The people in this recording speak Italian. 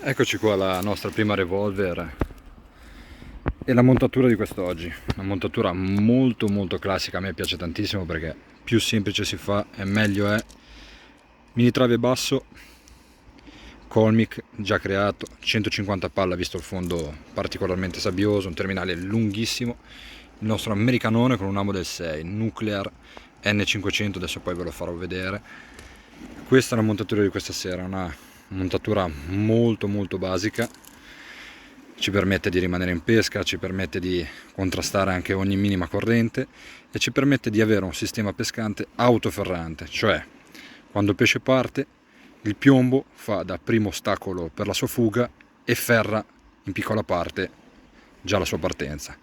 Eccoci qua, la nostra prima revolver e la montatura di quest'oggi. Una montatura molto classica, a me piace tantissimo perché più semplice si fa e meglio è. Mini trave basso, Colmic già creato, 150 palla visto il fondo particolarmente sabbioso, un terminale lunghissimo, il nostro americanone con un amo del 6, Nuclear N500, adesso poi ve lo farò vedere. Questa è la montatura di questa sera, una montatura molto basica, ci permette di rimanere in pesca, ci permette di contrastare anche ogni minima corrente e ci permette di avere un sistema pescante autoferrante, cioè quando il pesce parte il piombo fa da primo ostacolo per la sua fuga e ferra in piccola parte già la sua partenza.